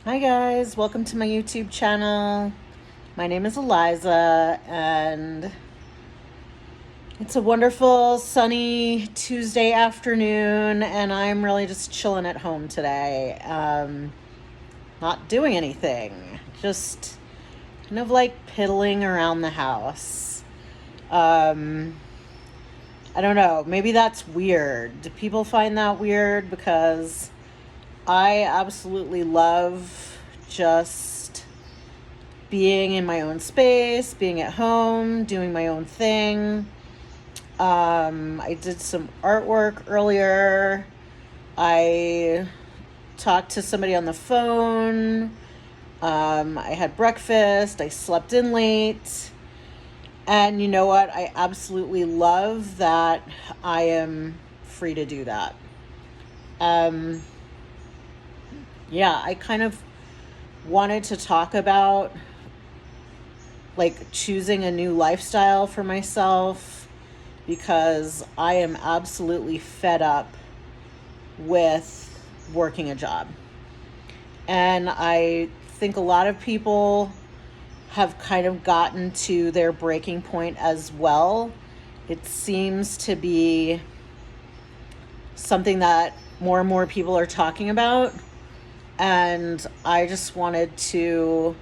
Hi guys, welcome to my YouTube channel. My name is Eliza and it's a wonderful sunny Tuesday afternoon and I'm really just chilling at home today. Not doing anything, just kind of like piddling around the house. I don't know, maybe that's weird. Do people find that weird? Because I absolutely love just being in my own space, being at home, doing my own thing. I did some artwork earlier. I talked to somebody on the phone. I had breakfast. I slept in late. And you know what? I absolutely love that I am free to do that. Yeah, I kind of wanted to talk about like choosing a new lifestyle for myself because I am absolutely fed up with working a job. And I think a lot of people have kind of gotten to their breaking point as well. It seems to be something that more and more people are talking about. And I just wanted to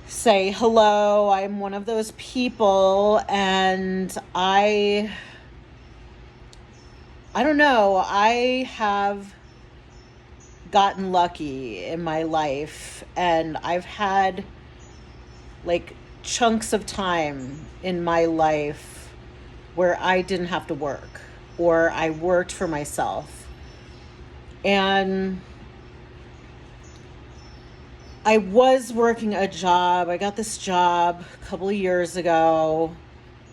say hello. I'm one of those people, and I don't know. I have gotten lucky in my life, and I've had like chunks of time in my life where I didn't have to work or I worked for myself. And I was working a job. I got this job a couple of years ago,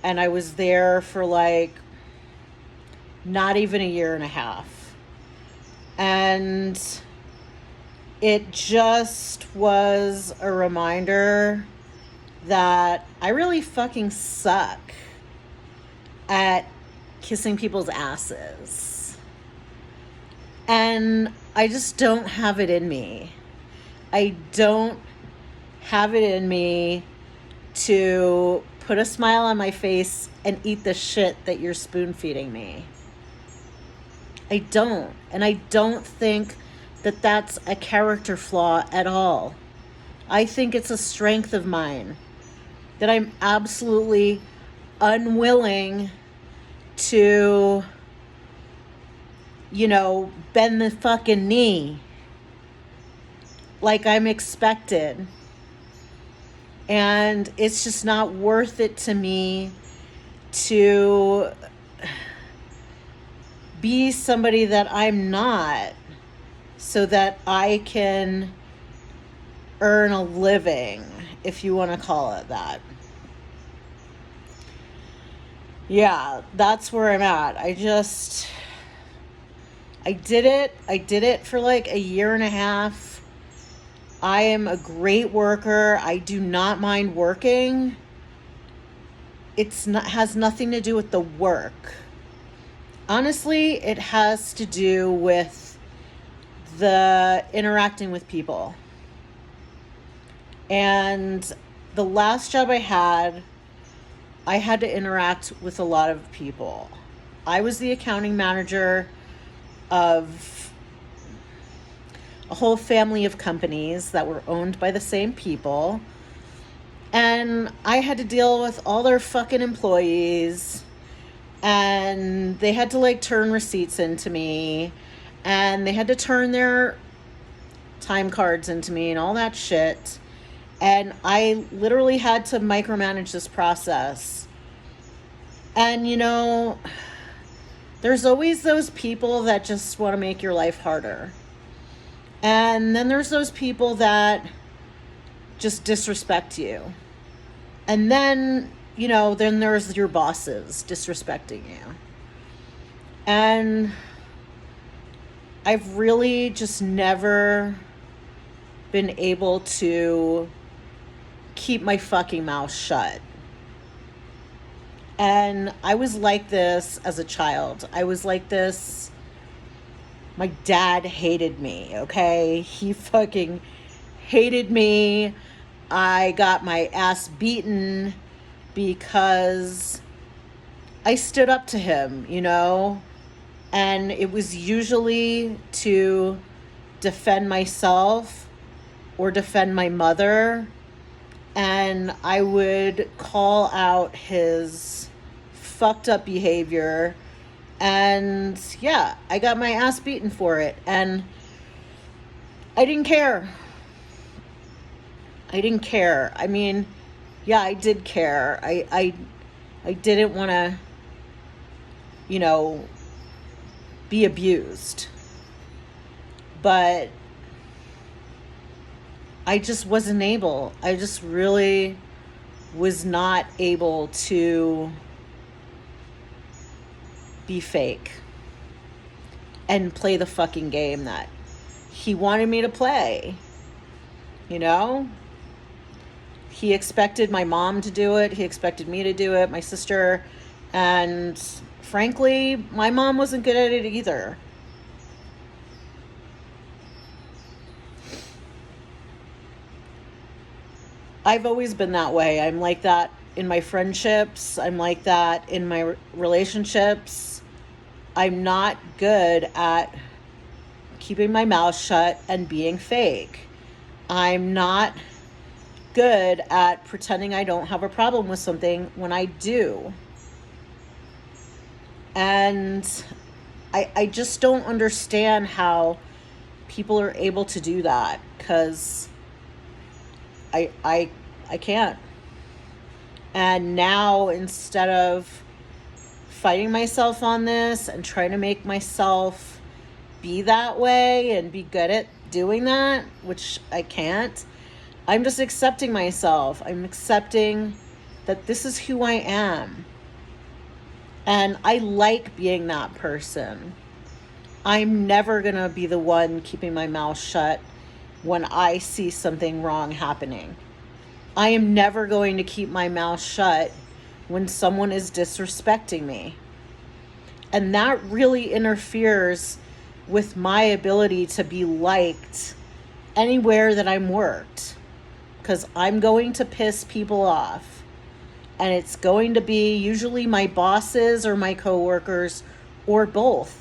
and I was there for like not even a year and a half. And it just was a reminder that I really fucking suck at kissing people's asses. And I just don't have it in me. I don't have it in me to put a smile on my face and eat the shit that you're spoon feeding me. I don't. And I don't think that that's a character flaw at all. I think it's a strength of mine that I'm absolutely unwilling to, bend the fucking knee like I'm expected. And it's just not worth it to me to be somebody that I'm not so that I can earn a living, if you want to call it that. Yeah, that's where I'm at. I did it. I did it for like a year and a half. I am a great worker. I do not mind working. Has nothing to do with the work. Honestly, it has to do with the interacting with people. And the last job I had to interact with a lot of people. I was the accounting manager of a whole family of companies that were owned by the same people. And I had to deal with all their fucking employees. And they had to like turn receipts into me. And they had to turn their time cards into me and all that shit. And I literally had to micromanage this process. And there's always those people that just want to make your life harder. And then there's those people that just disrespect you. And then, then there's your bosses disrespecting you. And I've really just never been able to keep my fucking mouth shut. And I was like this as a child. I was like this My dad hated me, okay? He fucking hated me. I got my ass beaten because I stood up to him, you know? And it was usually to defend myself or defend my mother. And I would call out his fucked up behavior. And yeah, I got my ass beaten for it. And I didn't care. I didn't care. I mean, yeah, I did care. I didn't want to, you know, be abused. But I just wasn't able. I just really was not able to be fake and play the fucking game that he wanted me to play. You know? He expected my mom to do it. He expected me to do it, my sister. And frankly, my mom wasn't good at it either. I've always been that way. I'm like that in my friendships. I'm like that in my relationships. I'm not good at keeping my mouth shut and being fake. I'm not good at pretending I don't have a problem with something when I do. And I just don't understand how people are able to do that, because I can't. And now, instead of fighting myself on this and trying to make myself be that way and be good at doing that, which I can't, I'm just accepting myself. I'm accepting that this is who I am. And I like being that person. I'm never going to be the one keeping my mouth shut when I see something wrong happening. I am never going to keep my mouth shut when someone is disrespecting me. And that really interferes with my ability to be liked anywhere that I'm worked, because I'm going to piss people off. And it's going to be usually my bosses or my coworkers or both.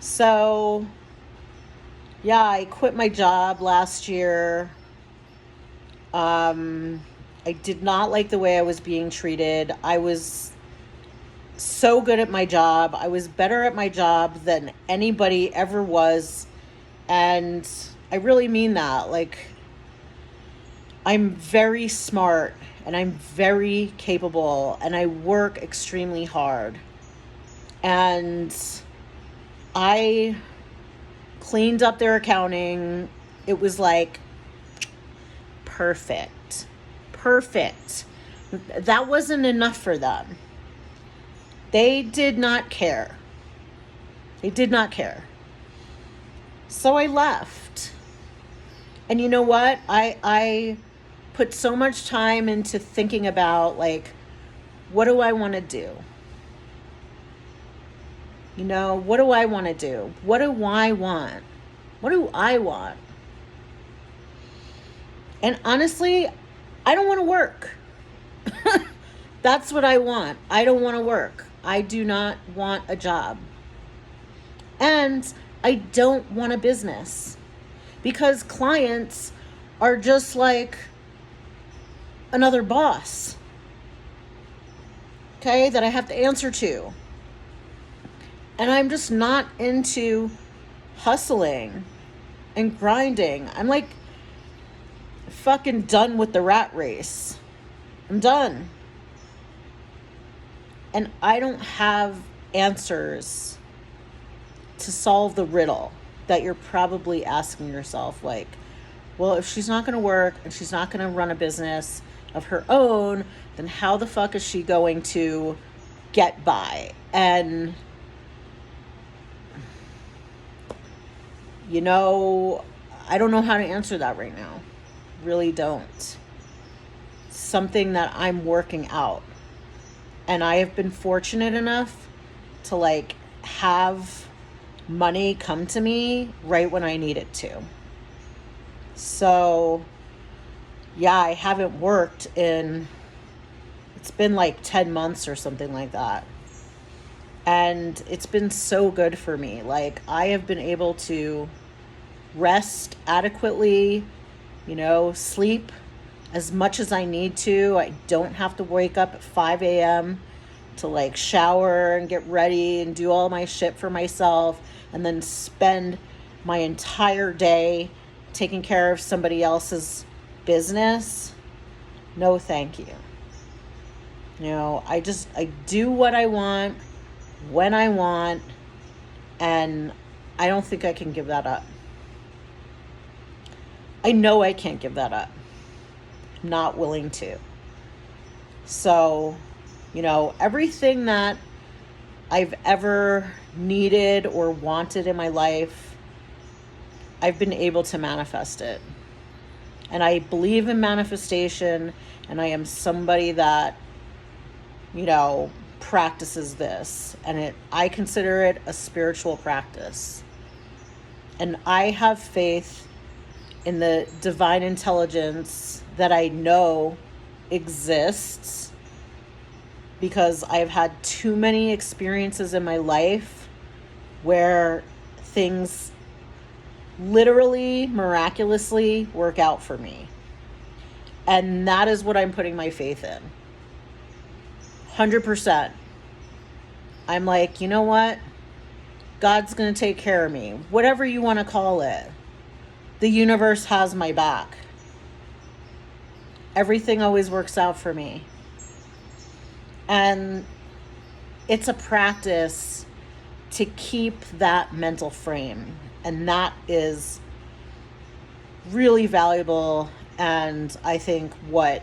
So, yeah, I quit my job last year. I did not like the way I was being treated. I was so good at my job. I was better at my job than anybody ever was. And I really mean that. Like, I'm very smart and I'm very capable and I work extremely hard. And I cleaned up their accounting. It was like perfect. That wasn't enough for them. They did not care. So I left. And you know what? I put so much time into thinking about, like, what do I want to do? You know, what do I want to do? What do I want? What do I want? And honestly, I don't want to work. That's what I want. I don't want to work. I do not want a job. And I don't want a business, because clients are just like another boss, okay, that I have to answer to. And I'm just not into hustling and grinding. I'm like fucking done with the rat race. I'm done. And I don't have answers to solve the riddle that you're probably asking yourself. Like, well, if she's not going to work and she's not going to run a business of her own, then how the fuck is she going to get by? And, you know, I don't know how to answer that right now. Really don't. Something that I'm working out. And I have been fortunate enough to like have money come to me right when I need it to. So, yeah, I haven't worked it's been like 10 months or something like that. And it's been so good for me. Like, I have been able to rest adequately, sleep as much as I need to. I don't have to wake up at 5 a.m. to like shower and get ready and do all my shit for myself and then spend my entire day taking care of somebody else's business. No, thank you. I do what I want when I want, and I don't think I can give that up. I know I can't give that up. I'm not willing to. So, everything that I've ever needed or wanted in my life, I've been able to manifest it. And I believe in manifestation, and I am somebody that, practices this. And I consider it a spiritual practice. And I have faith in the divine intelligence that I know exists because I've had too many experiences in my life where things literally, miraculously work out for me. And that is what I'm putting my faith in. 100%. I'm like, you know what? God's going to take care of me. Whatever you want to call it. The universe has my back. Everything always works out for me. And it's a practice to keep that mental frame. And that is really valuable, and I think what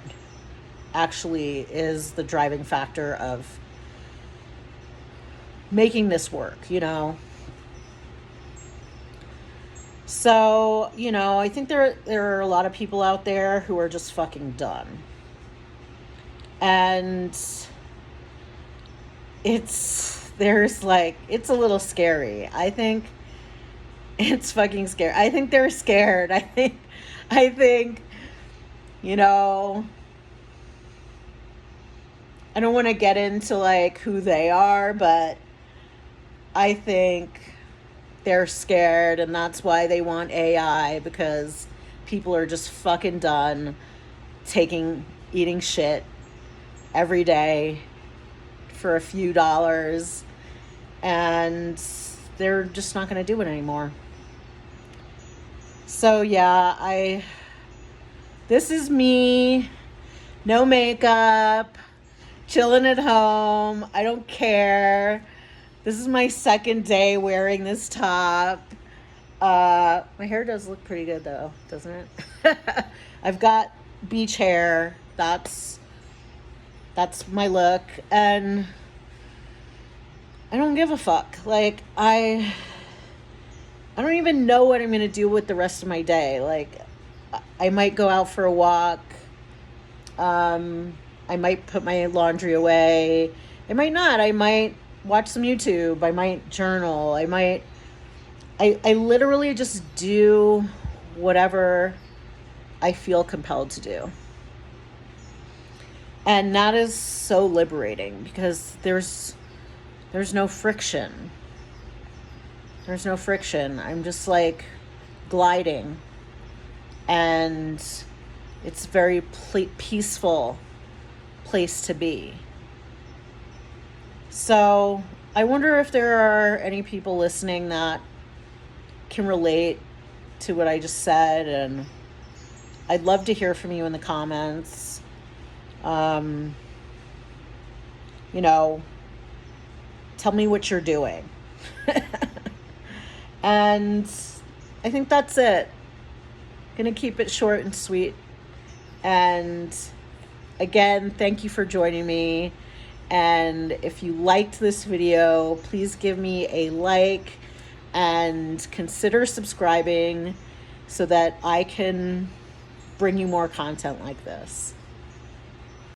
actually is the driving factor of making this work, So, I think there are a lot of people out there who are just fucking done. And it's a little scary. I think it's fucking scary. I think they're scared. I think, I don't want to get into like who they are, but I think they're scared, and that's why they want AI, because people are just fucking done eating shit every day for a few dollars, and they're just not going to do it anymore. So yeah, this is me, no makeup, chilling at home. I don't care. This is my second day wearing this top. My hair does look pretty good though, doesn't it? I've got beach hair. That's my look, and I don't give a fuck. Like, I don't even know what I'm going to do with the rest of my day. Like, I might go out for a walk. I might put my laundry away. I might not. I might watch some YouTube. I might journal. I literally just do whatever I feel compelled to do. And that is so liberating because there's no friction. There's no friction. I'm just like gliding. And it's a very peaceful place to be. So I wonder if there are any people listening that can relate to what I just said. And I'd love to hear from you in the comments. Tell me what you're doing. And I think that's it. Gonna keep it short and sweet. And again, thank you for joining me. And if you liked this video, please give me a like and consider subscribing so that I can bring you more content like this.